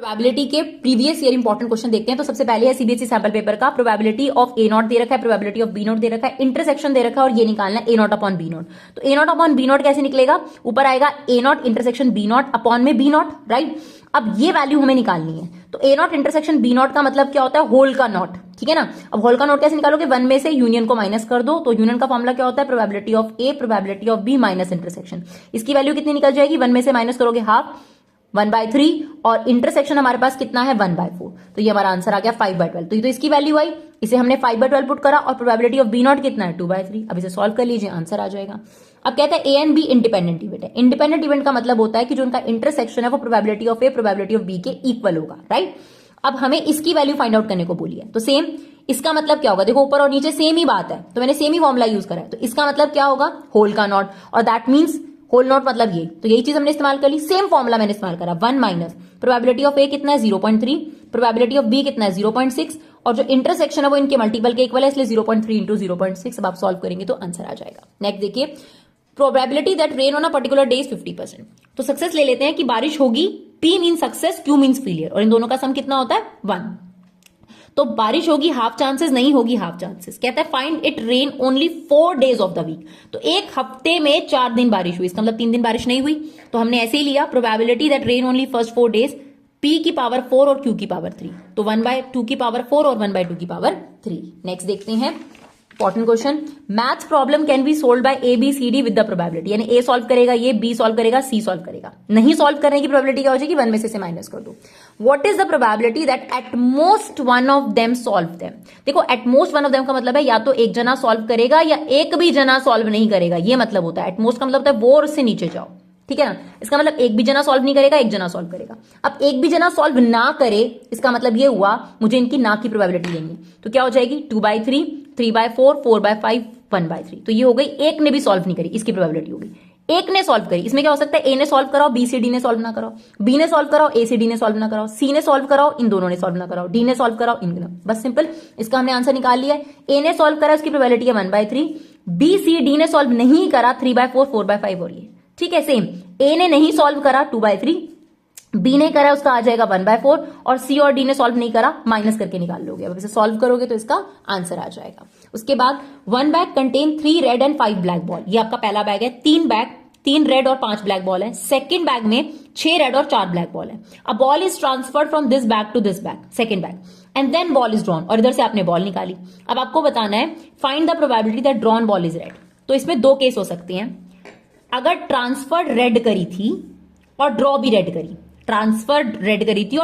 Probability के previous year important question देखते हैं। तो सबसे पहले है सीबीएसई सैंपल पेपर का प्रोबेबिलिटी ऑफ ए नॉट दे रखा है, प्रोबेबिलिटी ऑफ बी नॉट दे रखा है, इंटरसेक्शन दे रखा है और ये निकालना है A not upon B not. तो A not upon B not कैसे निकलेगा, ऊपर आएगा A not intersection B not upon में बी नॉट, राइट। अब ये वैल्यू हमें निकालनी है। तो A not intersection B not का मतलब क्या होता है, होल का नॉट, ठीक है ना। अब होल का नॉट कैसे निकालोगे, वन में से यूनियन को माइनस कर दो। तो यूनियन का फॉर्मुला क्या होता है, probability of A probability of B minus intersection. इसकी वैल्यू कितनी निकल जाएगी, वन में से माइनस करोगे हाफ, 1/3 और इंटरसेक्शन हमारे पास कितना है 1/4। तो ये हमारा आंसर आ गया 5/12। तो ये तो इसकी वैल्यू आई, इसे हमने 5/12 पुट करा और प्रोबेबिलिटी ऑफ बी नॉट कितना है 2/3। अब इसे सॉल्व कर लीजिए, आंसर आ जाएगा। अब कहता है A and be independent event है। इंडिपेंडेंट इवेंट का मतलब होता है कि जो उनका इंटरसेक्शन है वो probability of A probability of B के इक्वल होगा, राइट। अब हमें इसकी वैल्यू फाइंड आउट करने को बोली है। तो सेम इसका मतलब क्या होगा, देखो ऊपर और नीचे सेम ही बात है, तो मैंने सेम ही फॉर्मुला यूज करा है। तो इसका मतलब क्या होगा, होल का नॉट, और दैट मीन्स होल नॉट मतलब ये। तो यही चीज हमने इस्तेमाल कर ली, सेम फॉर्मुला मैंने इस्तेमाल करा, 1 माइनस प्रोबेबिलिटी ऑफ ए कितना है 0.3, प्रोबेबिलिटी ऑफ बी कितना है 0.6 और जो इंटरसेक्शन है वो इनके मल्टीपल के इक्वल है, इसलिए 0.3 इंटू 0.6। अब आप सॉल्व करेंगे तो आंसर आ जाएगा। नेक्स्ट देखिए, probability that rain on a particular day is 50%। तो सक्सेस ले लेते हैं कि बारिश होगी, P mean success, Q means failure, और इन दोनों का सम कितना होता है 1। तो बारिश होगी हाफ चांसेस, नहीं होगी हाफ चांसेस। कहता है find it rain only 4 days of the week. तो एक हफ्ते में 4 दिन बारिश हुई, इसका मतलब 3 दिन बारिश नहीं हुई। तो हमने ऐसे ही लिया probability that rain only first 4 days, P की पावर 4 और Q की पावर 3। तो 1/2 की पावर 4 और 1/2 की पावर 3। नेक्स्ट देखते हैं important question, maths problem can be solve by A B C D with the probability. यानी ए सॉल्व करेगा, ये बी सॉल्व करेगा, सी सॉल्व करेगा। नहीं सॉल्व करने की प्रोबेबिलिटी क्या हो जाएगी, वन में से माइनस कर दो। What is the probability that at most one of them solve them. देखो at most one of them का मतलब है या तो एक जना सॉल्व करेगा या एक भी जना सॉल्व नहीं करेगा, ये मतलब होता है। एट मोस्ट का मतलब होता है वो से नीचे जाओ, ठीक है ना। इसका मतलब एक भी जना सॉल्व नहीं करेगा, एक जना सॉल्व करेगा। अब एक भी जना सॉल्व ना करे, इसका मतलब ये हुआ मुझे इनकी ना की प्रोबेबिलिटी लेनी। तो क्या हो जाएगी 2/3, 3/4, 4/5, 1/3। तो ये हो गई, एक ने भी सॉल्व नहीं करी, इसकी प्रोबेबिलिटी होगी। एक ने सॉल्व करी, इसमें क्या हो सकता है, ए ने सॉल्व कराओ, बी से डी ने सॉल्व ना कराओ, बी ने सॉल्व कराओ, ए से डी ने सॉल्व ना कराओ, सी ने सॉल्व कराओ, इन दोनों ने सॉल्व ना कराओ, डी ने सॉल्व कराओ, इन दोनों। बस सिंपल, इसका हमने आंसर निकाल लिया है। ए ने सॉल्व करा, उसकी प्रोबेबिलिटी है 1/3, बी सी डी ने सॉल्व नहीं करा 3/4, 4/5 और ये, ठीक है। सेम ए ने नहीं सॉल्व करा 2/3, बी ने करा उसका आ जाएगा 1/4 और सी और डी ने सॉल्व नहीं करा, माइनस करके निकाल लोगे। अब इसे सॉल्व करोगे तो इसका आंसर आ जाएगा। उसके बाद 1 bag contain 3 red and 5 black ball. ये आपका पहला बैग है, 3 रेड और 5 ब्लैक बॉल है। सेकंड बैग में 6 रेड और 4 ब्लैक बॉल है। A ball is transferred from this bag to this bag, second bag, and then ball is drawn. और इधर से आपने बॉल निकाली। अब आपको बताना है find the probability that drawn ball is red. तो इसमें 2 केस हो सकते हैं, अगर ट्रांसफर्ड रेड करी थी और ड्रॉ भी रेड करी, ट्रांसफर्ड रेड करी थी और